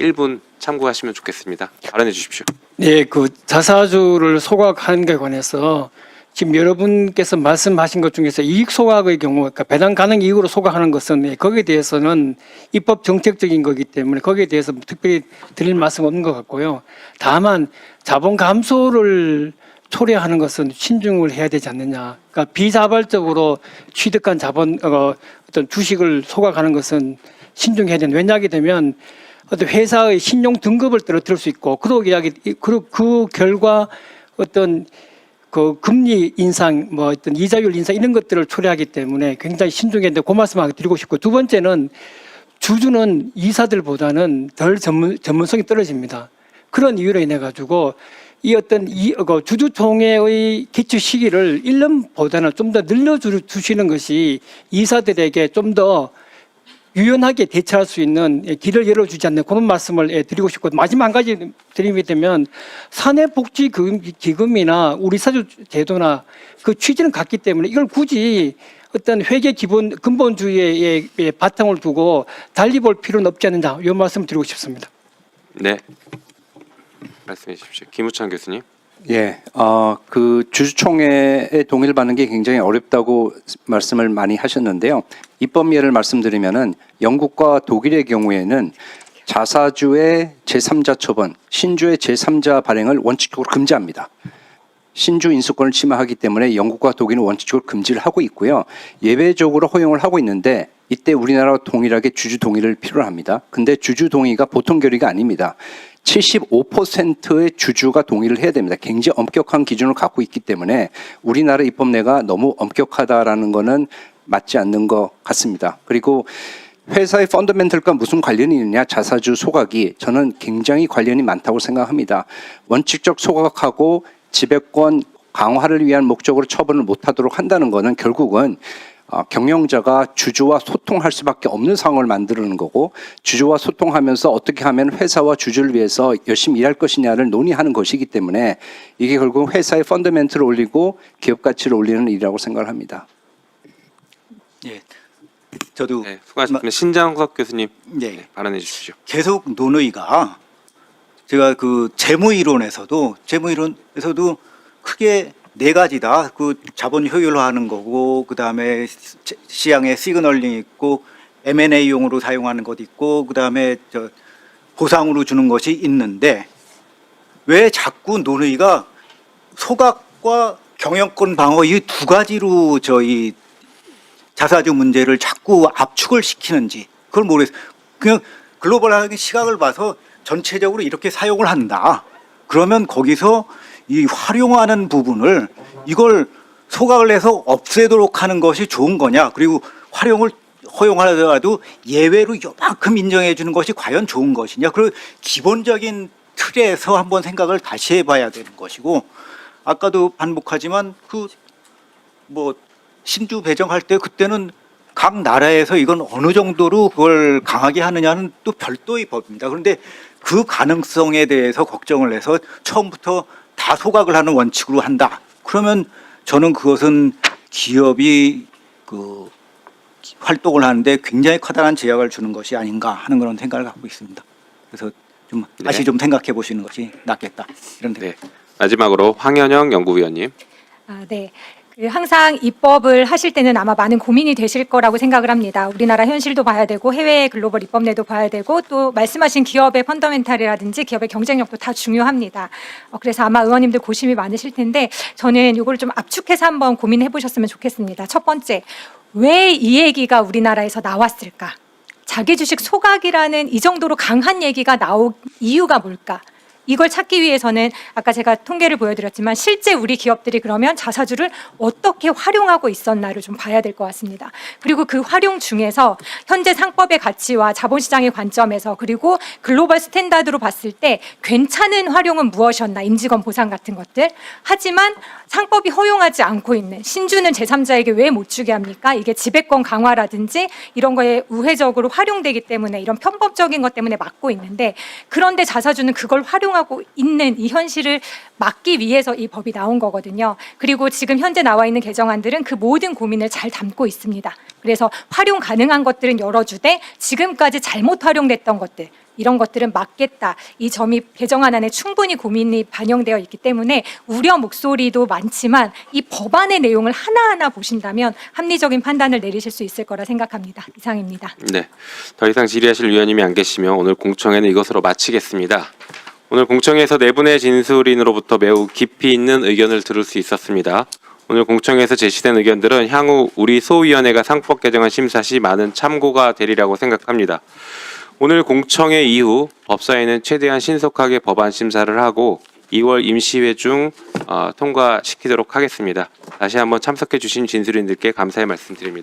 1분 참고하시면 좋겠습니다. 발언해 주십시오. 네, 그 자사주를 소각하는 것에 관해서 지금 여러분께서 말씀하신 것 중에서 이익 소각의 경우, 그러니까 배당 가능 이익으로 소각하는 것은 거기에 대해서는 입법 정책적인 거기 때문에 거기에 대해서 특별히 드릴 말씀 없는 것 같고요. 다만 자본 감소를 초래하는 것은 신중을 해야 되지 않느냐. 그러니까 비자발적으로 취득한 자본 어떤 주식을 소각하는 것은 신중해야 된다. 왜냐하게 되면 어떤 회사의 신용 등급을 떨어뜨릴 수 있고 그 결과 어떤 그 금리 인상, 뭐 어떤 이자율 인상 이런 것들을 초래하기 때문에 굉장히 신중해야 되는데 그 말씀을 드리고 싶고, 두 번째는 주주는 이사들보다는 덜 전문성이 떨어집니다. 그런 이유로 인해 가지고 이 어떤 주주총회의 개최 시기를 1년보다는 좀 더 늘려주시는 것이 이사들에게 좀 더 유연하게 대처할 수 있는 길을 열어주지 않는 그런 말씀을 드리고 싶고, 마지막 한 가지 드리게 되면 사내복지기금이나 우리 사주 제도나 그 취지는 같기 때문에 이걸 굳이 어떤 회계 근본주의의 바탕을 두고 달리 볼 필요는 없지 않느냐, 이 말씀을 드리고 싶습니다. 네, 말씀해 주십시오. 김우찬 교수님. 예, 그 주주총회에 동의를 받는 게 굉장히 어렵다고 말씀을 많이 하셨는데요. 입법 예를 말씀드리면은 영국과 독일의 경우에는 자사주의 제3자 처분, 신주의 제3자 발행을 원칙적으로 금지합니다. 신주 인수권을 침해하기 때문에 영국과 독일은 원칙적으로 금지를 하고 있고요. 예외적으로 허용을 하고 있는데 이때 우리나라와 동일하게 주주 동의를 필요로 합니다. 근데 주주 동의가 보통 결의가 아닙니다. 75%의 주주가 동의를 해야 됩니다. 굉장히 엄격한 기준을 갖고 있기 때문에 우리나라 입법례가 너무 엄격하다라는 것은 맞지 않는 것 같습니다. 그리고 회사의 펀더멘털과 무슨 관련이 있느냐, 자사주 소각이 저는 굉장히 관련이 많다고 생각합니다. 원칙적 소각하고 지배권 강화를 위한 목적으로 처분을 못하도록 한다는 것은 결국은 경영자가 주주와 소통할 수밖에 없는 상황을 만드는 거고, 주주와 소통하면서 어떻게 하면 회사와 주주를 위해서 열심히 일할 것이냐를 논의하는 것이기 때문에 이게 결국 회사의 펀더멘털을 올리고 기업 가치를 올리는 일이라고 생각을 합니다. 예, 저도 네, 수고하셨습니다. 신장석 교수님. 네. 네, 발언해 주십시오. 계속 논의가 제가 그 재무이론에서도 크게 네 가지다. 그 자본 효율화하는 거고, 그 다음에 시장에 시그널링 있고, M&A용으로 사용하는 것 있고, 그 다음에 보상으로 주는 것이 있는데 왜 자꾸 논의가 소각과 경영권 방어 이 두 가지로 저희 자사주 문제를 자꾸 압축을 시키는지 그걸 모르겠어요. 그냥 글로벌하게 시각을 봐서 전체적으로 이렇게 사용을 한다. 그러면 거기서 이 활용하는 부분을 이걸 소각을 해서 없애도록 하는 것이 좋은 거냐, 그리고 활용을 허용하더라도 예외로 요만큼 인정해 주는 것이 과연 좋은 것이냐, 그리고 기본적인 틀에서 한번 생각을 다시 해봐야 되는 것이고, 아까도 반복하지만 그 뭐 신주 배정할 때 그때는 각 나라에서 이건 어느 정도로 그걸 강하게 하느냐는 또 별도의 법입니다. 그런데 그 가능성에 대해서 걱정을 해서 처음부터 다 소각을 하는 원칙으로 한다. 그러면 저는 그것은 기업이 그 활동을 하는데 굉장히 커다란 제약을 주는 것이 아닌가 하는 그런 생각을 갖고 있습니다. 그래서 좀 다시 좀 생각해 보시는 것이 낫겠다, 이런 생각. 네, 마지막으로 황현영 연구위원님. 네. 항상 입법을 하실 때는 아마 많은 고민이 되실 거라고 생각을 합니다. 우리나라 현실도 봐야 되고 해외 글로벌 입법례도 봐야 되고, 또 말씀하신 기업의 펀더멘탈이라든지 기업의 경쟁력도 다 중요합니다. 그래서 아마 의원님들 고심이 많으실 텐데 저는 이걸 좀 압축해서 한번 고민해 보셨으면 좋겠습니다. 첫 번째, 왜 이 얘기가 우리나라에서 나왔을까? 자기 주식 소각이라는 이 정도로 강한 얘기가 나올 이유가 뭘까? 이걸 찾기 위해서는 아까 제가 통계를 보여드렸지만 실제 우리 기업들이 그러면 자사주를 어떻게 활용하고 있었나를 좀 봐야 될 것 같습니다. 그리고 그 활용 중에서 현재 상법의 가치와 자본시장의 관점에서, 그리고 글로벌 스탠다드로 봤을 때 괜찮은 활용은 무엇이었나, 임직원 보상 같은 것들. 하지만 상법이 허용하지 않고 있는 신주는 제3자에게 왜 못 주게 합니까? 이게 지배권 강화라든지 이런 거에 우회적으로 활용되기 때문에, 이런 편법적인 것 때문에 막고 있는데, 그런데 자사주는 그걸 활용하고 있는 이 현실을 막기 위해서 이 법이 나온 거거든요. 그리고 지금 현재 나와 있는 개정안들은 그 모든 고민을 잘 담고 있습니다. 그래서 활용 가능한 것들은 열어주되 지금까지 잘못 활용됐던 것들, 이런 것들은 막겠다. 이 점이 개정안 안에 충분히 고민이 반영되어 있기 때문에 우려 목소리도 많지만 이 법안의 내용을 하나하나 보신다면 합리적인 판단을 내리실 수 있을 거라 생각합니다. 이상입니다. 네. 더 이상 질의하실 위원님이 안 계시며 오늘 공청회는 이것으로 마치겠습니다. 오늘 공청회에서 네 분의 진술인으로부터 매우 깊이 있는 의견을 들을 수 있었습니다. 오늘 공청회에서 제시된 의견들은 향후 우리 소위원회가 상법 개정안 심사 시 많은 참고가 되리라고 생각합니다. 오늘 공청회 이후 법사위는 최대한 신속하게 법안 심사를 하고 2월 임시회 중 통과시키도록 하겠습니다. 다시 한번 참석해 주신 진술인들께 감사의 말씀드립니다.